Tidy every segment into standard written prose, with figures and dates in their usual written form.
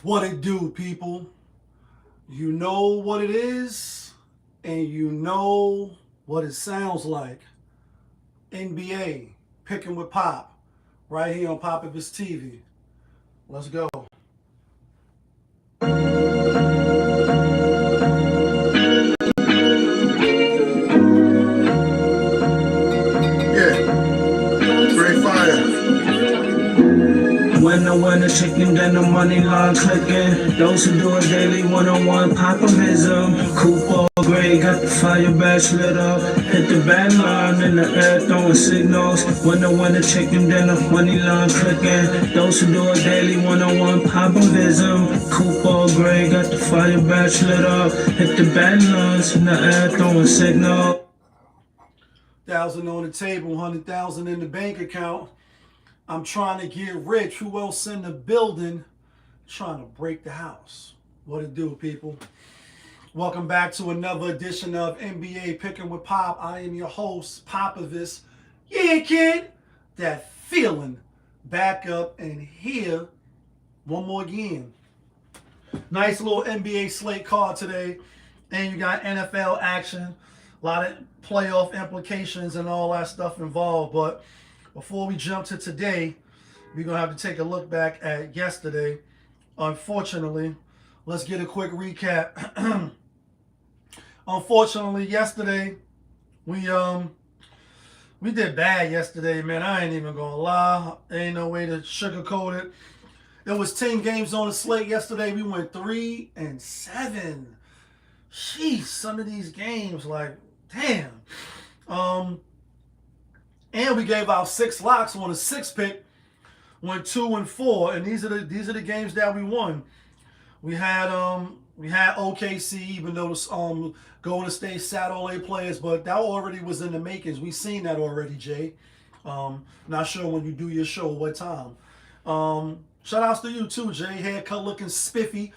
What it do, people? You know what it is, and you know what it sounds like. NBA, picking with Pop, right here on Pop of his TV. Let's go. Yeah, great fire. When the winner chicken, then the money line clicking. Those who do it daily, one-on-one populism. Coupon gray, got the fire badge lit up. Hit the band line in the air, throwing signals. When the winner chicken, then the money line clicking. Those who do it daily, one-on-one populism. Coupon gray, got the fire badge lit up. Hit the band lines in the air, throwing signals. 1,000 on the table, 100,000 in the bank account. I'm trying to get rich. Who else in the building? Trying to break the house. What it do, people? Welcome back to another edition of NBA Picking with Pop. I am your host, Popovich. Yeah, kid. That feeling. Back up and here one more again. Nice little NBA slate card today. And you got NFL action. A lot of playoff implications and all that stuff involved. But before we jump to today, we're going to have to take a look back at yesterday. Unfortunately, let's get a quick recap. Unfortunately, yesterday, we did bad yesterday, man. I ain't even going to lie. Ain't no way to sugarcoat it. There was 10 games on the slate yesterday. We went 3-7. Sheesh, some of these games, like, damn. And we gave out 6 locks on a 6 pick. Went 2-4, and these are the games that we won. We had OKC, even though Golden State sat all their players, but that already was in the makings. We seen that already, Jay. Not sure when you do your show what time. Shout outs to you too, Jay. Haircut looking spiffy.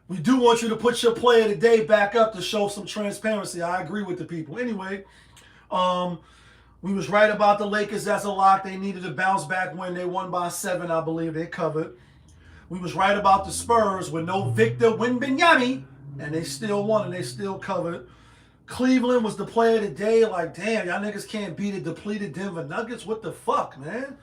We do want you to put your player today back up to show some transparency. I agree with the people. Anyway, we was right about the Lakers as a lock. They needed a bounce back win. They won by 7, I believe. They covered. We was right about the Spurs with no Victor Wembanyama, and they still won and they still covered. Cleveland was the player of the day. Like, damn, y'all niggas can't beat a depleted Denver Nuggets. What the fuck, man?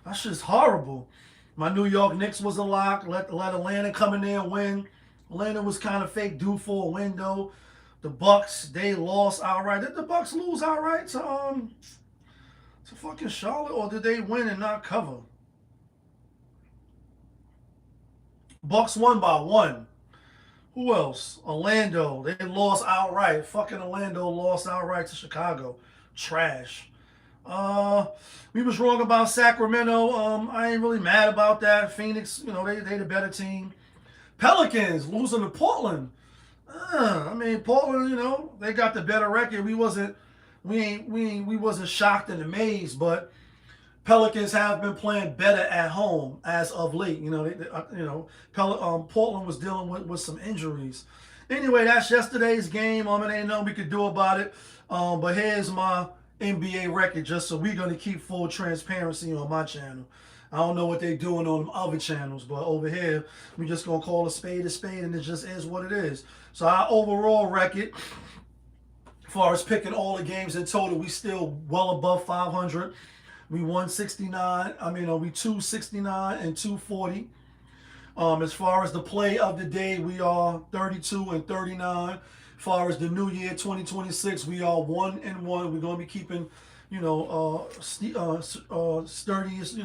That's just horrible. My New York Knicks was a lock. Let Atlanta come in there and win. Atlanta was kind of fake due for a window. The Bucks, they lost outright. Did the Bucks lose outright to fucking Charlotte, or did they win and not cover? Bucks won by 1. Who else? Orlando. They lost outright. Fucking Orlando lost outright to Chicago. Trash. We was wrong about Sacramento. I ain't really mad about that. Phoenix, they the better team. Pelicans losing to Portland. Portland, they got the better record. We wasn't shocked and amazed, but Pelicans have been playing better at home as of late. Portland was dealing with some injuries. Anyway, that's yesterday's game. And ain't nothing we could do about it. But here's my NBA record, just so we're gonna keep full transparency on my channel. I don't know what they're doing on other channels, but over here, we just gonna call a spade, and it just is what it is. So our overall record, as far as picking all the games in total, we still well above 500. We won 69. We 269 and 240. As far as the play of the day, we are 32 and 39. As far as the new year 2026, we are 1-1. We're gonna be keeping, sturdiest.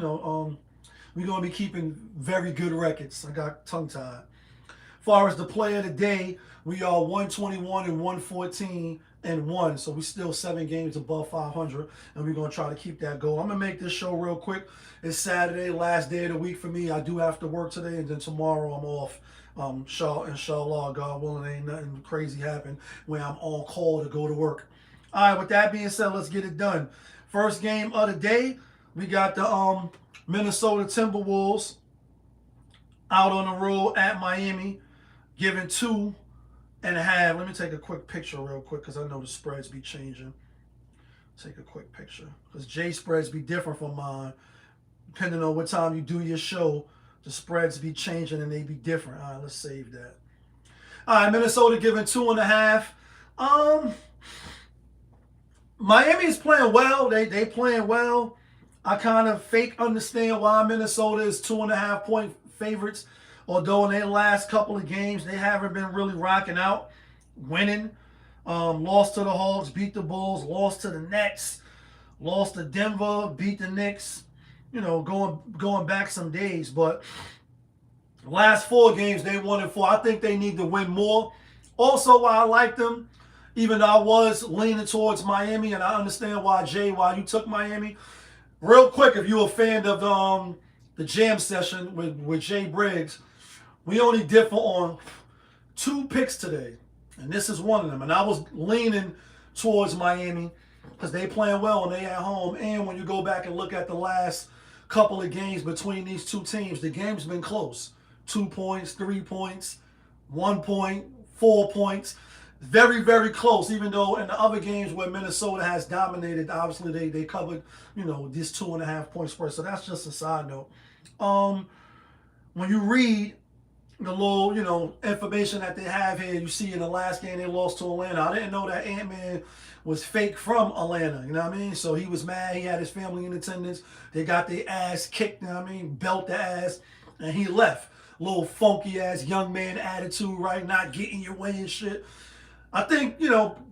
We're gonna be keeping very good records. I got tongue tied. As far as the play of the day, we are 121 and 114 and 1. So we still 7 games above 500, and we're gonna try to keep that goal. I'm gonna make this show real quick. It's Saturday, last day of the week for me. I do have to work today, and then tomorrow I'm off. Inshallah, God willing, ain't nothing crazy happen when I'm on call to go to work. All right, with that being said, let's get it done. First game of the day, we got the Minnesota Timberwolves out on the road at Miami, giving 2.5. Let me take a quick picture real quick because I know the spreads be changing. Take a quick picture because J spreads be different from mine depending on what time you do your show. the spreads be changing and they be different. All right, let's save that. All right, Minnesota giving 2.5. Miami is playing well. They playing well. I kind of fake understand why Minnesota is 2.5 point favorites. Although in their last couple of games they haven't been really rocking out, winning. Lost to the Hawks, beat the Bulls, lost to the Nets, lost to Denver, beat the Knicks. You know, going back some days, but last 4 games they won in 4. I think they need to win more. Also, why I like them, even though I was leaning towards Miami, and I understand why you took Miami. Real quick, if you're a fan of the jam session with Jay Briggs, we only differ on 2 picks today, and this is one of them. And I was leaning towards Miami because they playing well and they at home. And when you go back and look at the last couple of games between these two teams, the game's been close. 2 points, 3 points, 1 point, 4 points. Very, very close, even though in the other games where Minnesota has dominated, obviously they covered, this 2.5 point spread. So that's just a side note. When you read the little, information that they have here, you see in the last game they lost to Atlanta. I didn't know that Ant-Man was fake from Atlanta, you know what I mean? So he was mad. He had his family in attendance. They got their ass kicked, you know what I mean? Belt the ass, and he left. Little funky ass young man attitude, right? Not getting your way and shit. I think,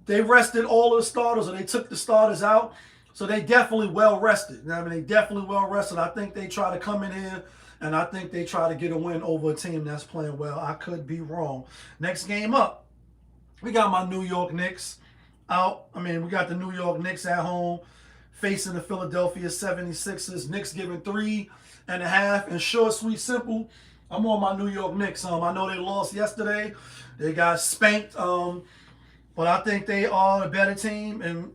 they rested all of the starters, or they took the starters out. So they definitely well rested. You know what I mean? They definitely well rested. I think they try to come in here, and I think they try to get a win over a team that's playing well. I could be wrong. Next game up, we got my New York Knicks out. We got the New York Knicks at home facing the Philadelphia 76ers. Knicks giving 3.5. And short, sweet, simple, I'm on my New York Knicks. I know they lost yesterday. They got spanked. But I think they are a better team, and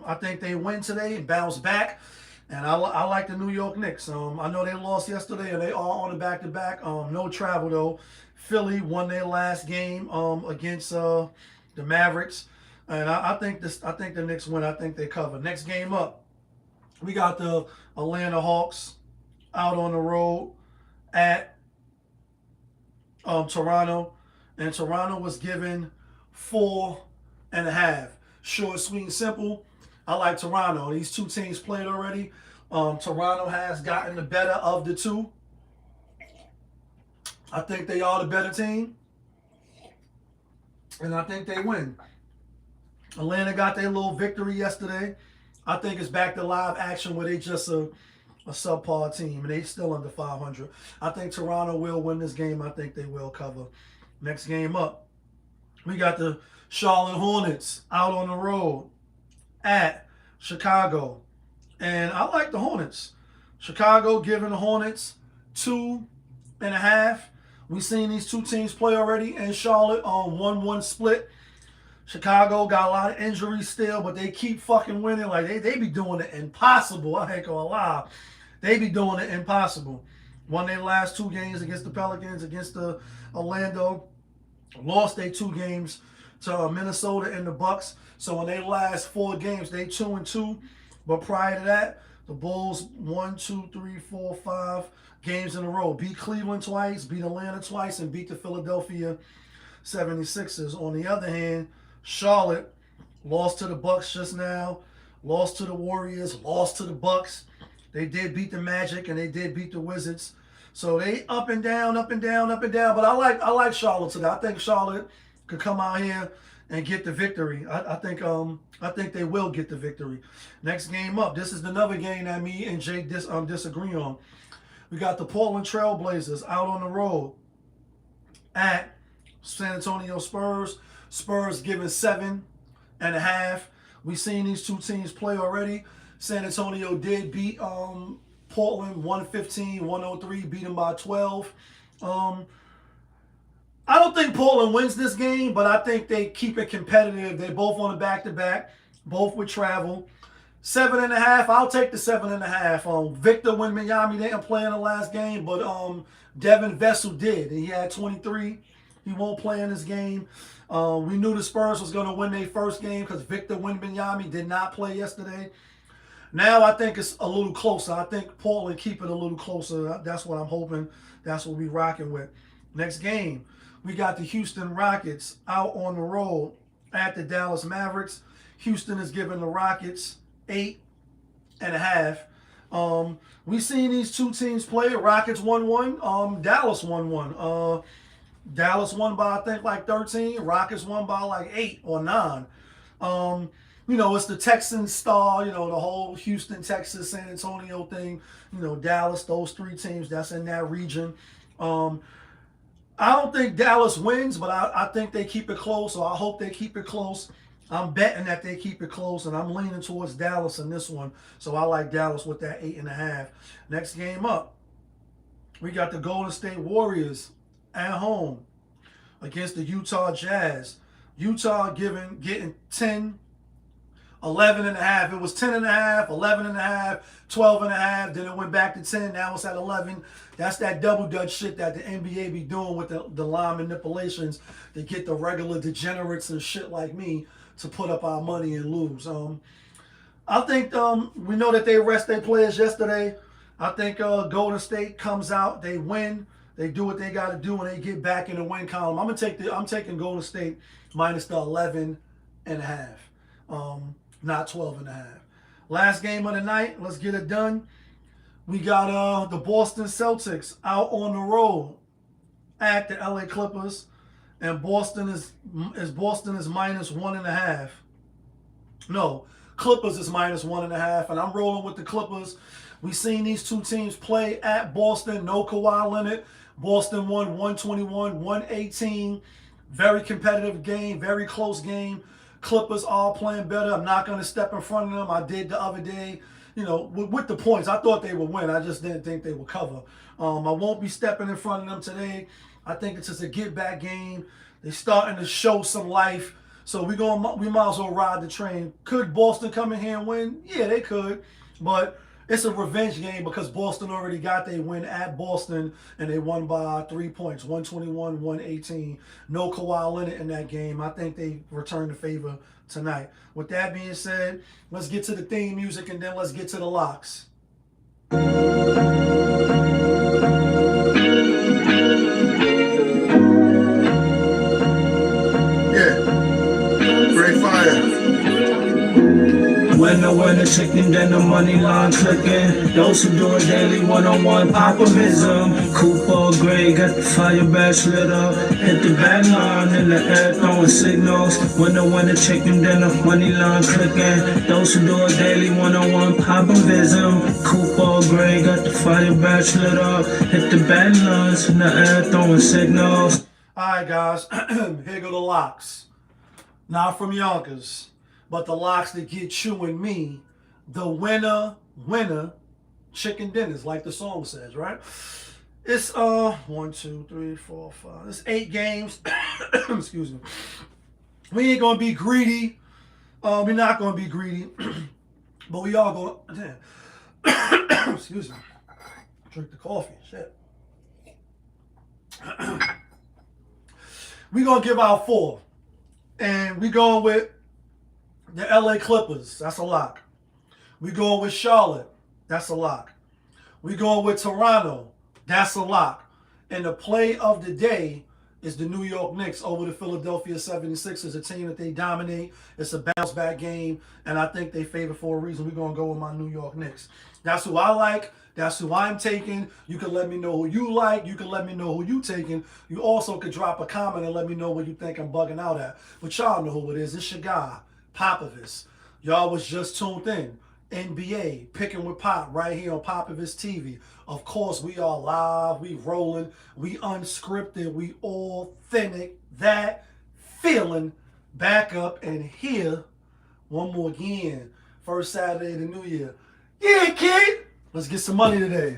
I think they win today and bounce back. And I like the New York Knicks. I know they lost yesterday, and they are on the back-to-back. No travel, though. Philly won their last game against the Mavericks. And I think the Knicks win. I think they cover. Next game up, we got the Atlanta Hawks out on the road at Toronto. And Toronto was given 4.5. Short, sweet, and simple. I like Toronto. These two teams played already. Toronto has gotten the better of the two. I think they are the better team. And I think they win. Atlanta got their little victory yesterday. I think it's back to live action where they just a subpar team. And they still under 500. I think Toronto will win this game. I think they will cover. Next game up, we got the Charlotte Hornets out on the road at Chicago. And I like the Hornets. Chicago giving the Hornets 2.5. We've seen these two teams play already in Charlotte on 1-1 split. Chicago got a lot of injuries still, but they keep fucking winning. Like, they be doing the impossible. I ain't gonna lie. They be doing the impossible. Won their last 2 games against the Pelicans, against the Orlando. Lost their 2 games to Minnesota and the Bucks. So in their last 4 games, they 2-2. But prior to that, the Bulls 1, 2, 3, 4, 5 games in a row. Beat Cleveland twice, beat Atlanta twice, and beat the Philadelphia 76ers. On the other hand, Charlotte lost to the Bucks just now, lost to the Warriors, lost to the Bucks. They did beat the Magic and they did beat the Wizards. So they up and down, up and down, up and down. But I like Charlotte today. I think Charlotte could come out here and get the victory. I think they will get the victory. Next game up. This is another game that me and Jay disagree on. We got the Portland Trail Blazers out on the road at San Antonio Spurs. Spurs giving 7.5. We've seen these two teams play already. San Antonio did beat Portland 115-103, beat them by 12. I don't think Portland wins this game, but I think they keep it competitive. They're both on the back-to-back, both with travel. 7.5, I'll take the 7.5. Victor Wembanyama didn't play in the last game, but Devin Vessel did. He had 23. He won't play in this game. We knew the Spurs was going to win their first game because Victor Wembanyama did not play yesterday. Now I think it's a little closer. I think Portland keep it a little closer. That's what I'm hoping. That's what we rocking with. Next game, we got the Houston Rockets out on the road at the Dallas Mavericks. Houston is giving the Rockets 8.5. We seen these two teams play. Rockets won one. Dallas won one. Dallas won by I think like 13. Rockets won by like 8 or 9. It's the Texans star, the whole Houston, Texas, San Antonio thing, Dallas, those three teams that's in that region. I don't think Dallas wins, but I think they keep it close, so I hope they keep it close. I'm betting that they keep it close, and I'm leaning towards Dallas in this one, so I like Dallas with that 8.5. Next game up, we got the Golden State Warriors at home against the Utah Jazz. Utah getting 10, 11.5. It was 10.5, 11.5, 12.5. Then it went back to 10. Now it's at 11. That's that double dutch shit that the NBA be doing with the line manipulations to get the regular degenerates and shit like me to put up our money and lose. I think we know that they rest their players yesterday. I think Golden State comes out, they win, they do what they got to do, and they get back in the win column. I'm taking Golden State minus the 11.5. Not 12.5. Last game of the night, let's get it done. We got the Boston Celtics out on the road at the LA Clippers, and Boston is minus 1.5. No, Clippers is minus 1.5, and I'm rolling with the Clippers. We seen these two teams play at Boston. No Kawhi Leonard. Boston won 121-118. Very competitive game, very close game. Clippers all playing better. I'm not going to step in front of them. I did the other day, with the points. I thought they would win. I just didn't think they would cover. I won't be stepping in front of them today. I think it's just a get-back game. They're starting to show some life. So we might as well ride the train. Could Boston come in here and win? Yeah, they could. But it's a revenge game because Boston already got their win at Boston, and they won by 3 points, 121-118. No Kawhi Leonard in that game. I think they returned the favor tonight. With that being said, let's get to the theme music, and then let's get to the locks. Great fire. When the winner chicken, then the money line clicking. Those who do it daily, one-on-one optimism. Cooper gray, got the fire badge lit up. Hit the back line in the air, throwing signals. When the winner chicken, then the money line clicking. Those who do it daily, one-on-one optimism. Cooper gray, got the fire badge lit up. Hit the back lines in the air, throwing signals. All right, guys, here go the locks. Not from Yonkers, but the locks that get you and me the winner chicken dinners, like the song says, right? It's 1, 2, 3, 4, 5. It's 8 games. Excuse me. We ain't gonna be greedy. We're not gonna be greedy, but we are gonna. Damn. Excuse me. Drink the coffee. Shit. We're gonna give out 4. And we going with the LA Clippers. That's a lock. We going with Charlotte. That's a lock. We going with Toronto. That's a lock. And the play of the day is the New York Knicks over the Philadelphia 76ers, a team that they dominate. It's a bounce back game, and I think they favor for a reason. We're going to go with my New York Knicks. That's who I like. That's who I'm taking. You can let me know who you like. You can let me know who you taking. You also could drop a comment and let me know what you think I'm bugging out at. But y'all know who it is. It's your guy, Popovich. Y'all was just tuned in. NBA, Picking with Pop, right here on Popovich TV. Of course, we are live. We rolling. We unscripted. We authentic. That feeling back up and here one more again. First Saturday of the New Year. Yeah, kid. Let's get some money today.